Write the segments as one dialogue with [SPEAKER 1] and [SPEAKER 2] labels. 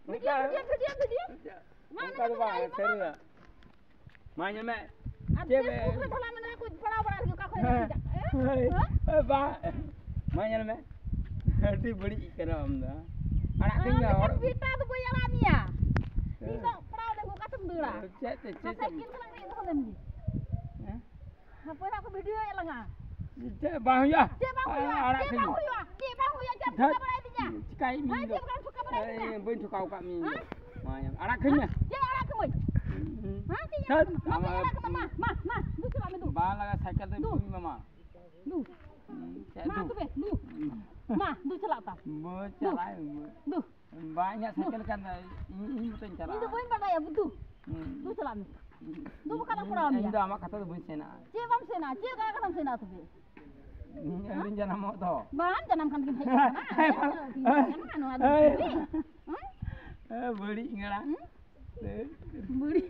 [SPEAKER 1] Mana kau buat seru? Mana mak? Cewek. Bah, mana mak? Hati beri keram dah. Anak kenya orang.
[SPEAKER 2] Kita tu boleh alami ya. Kita pernah ada buka sembela. Saya kira selang ni tu lagi. Apa nak aku video yang lengah?
[SPEAKER 1] Cek bahu ya.
[SPEAKER 2] Cek bahu ya.
[SPEAKER 1] Anak kenya.
[SPEAKER 2] Cek bahu ya. Cek suka berartinya.
[SPEAKER 1] Cikai mi.
[SPEAKER 2] Cek bukan suka berartinya.
[SPEAKER 1] Bukan suka kat mi. Mana? Anak kenya.
[SPEAKER 2] Cek anak kemoy. Hah? Cek anak kemoy. Mah. Du coba tu.
[SPEAKER 1] Bala cycle tu mi mama.
[SPEAKER 2] Du. Mah tu be. Du. Mah, du celak tak?
[SPEAKER 1] Bercelak.
[SPEAKER 2] Du.
[SPEAKER 1] Banyak cycle kan ini betul celak.
[SPEAKER 2] Itu pun pada ya betul. Du celak ni. Du bukan aku ram ya.
[SPEAKER 1] Indah mak kata tu bukan sena.
[SPEAKER 2] Cek bam sena. Cek kaya kan sena tu be.
[SPEAKER 1] Ini jangan mau tu.
[SPEAKER 2] Ban jangan kan kita.
[SPEAKER 1] Beri ingat.
[SPEAKER 2] Beri.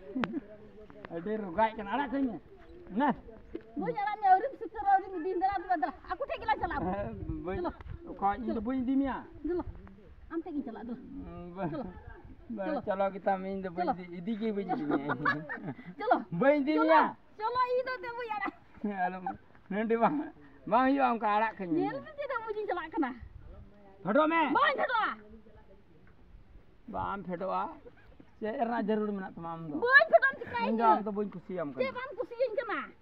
[SPEAKER 1] Ada rugai kan anak kenya. Nah.
[SPEAKER 2] Bunyi alamnya orang sekarang orang di dalam tu adalah. Aku tak gila celak.
[SPEAKER 1] Kau ini bunyi di mana?
[SPEAKER 2] Dulu. Am tak gila celak dulu.
[SPEAKER 1] Chalo kita main tu bunyi di ke bunyi di mana?
[SPEAKER 2] Chalo.
[SPEAKER 1] Bunyi di mana?
[SPEAKER 2] Chalo itu tu bunyi ada.
[SPEAKER 1] Alam. Nanti bang. Bang hiu am karak kenya.
[SPEAKER 2] Ni lu tidak bunyi celak kena.
[SPEAKER 1] Photo me.
[SPEAKER 2] Bang photo.
[SPEAKER 1] Bang photo ah. Saya jarur mana tamam tu.
[SPEAKER 2] Bang photo cikai.
[SPEAKER 1] Enggak am tu bunyi kusiam kan.
[SPEAKER 2] Cepat kusiin kena.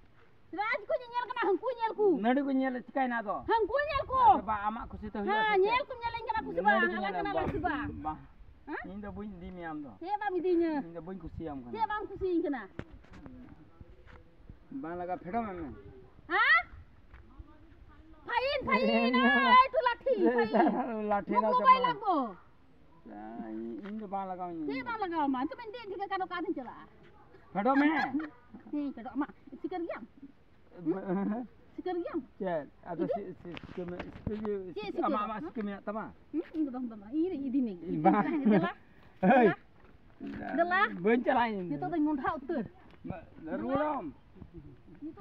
[SPEAKER 2] Raj ko nyel kena hangku nyelku.
[SPEAKER 1] Nadi ko nyel cikai na to.
[SPEAKER 2] Hangku nyelku.
[SPEAKER 1] Ba amak kusi tu.
[SPEAKER 2] Ha nyelku nyeleng kena kusi bang. Ala kena lagi bang.
[SPEAKER 1] Bang. Ini dah bunyi di miam tu.
[SPEAKER 2] Cepat midinya.
[SPEAKER 1] Ini dah bunyi kusiam kan.
[SPEAKER 2] Cepat kusiin kena.
[SPEAKER 1] Bang laga photo me.
[SPEAKER 2] Ha? Pain. Itu lati.
[SPEAKER 1] Lati na
[SPEAKER 2] tu. Mobile aku.
[SPEAKER 1] Ini bang laga ni.
[SPEAKER 2] Cepat laga mak. Tu mendek juga kalau kadang celak.
[SPEAKER 1] Photo me.
[SPEAKER 2] Ni photo mak. Sikar giam. Sikar giam.
[SPEAKER 1] Cek, atau si ama sikit tama.
[SPEAKER 2] Ini bang. Ini ni.
[SPEAKER 1] Dah.
[SPEAKER 2] Dah lah.
[SPEAKER 1] Bencana ini.
[SPEAKER 2] Itu tu ngundah utur.
[SPEAKER 1] Ruram.
[SPEAKER 2] Itu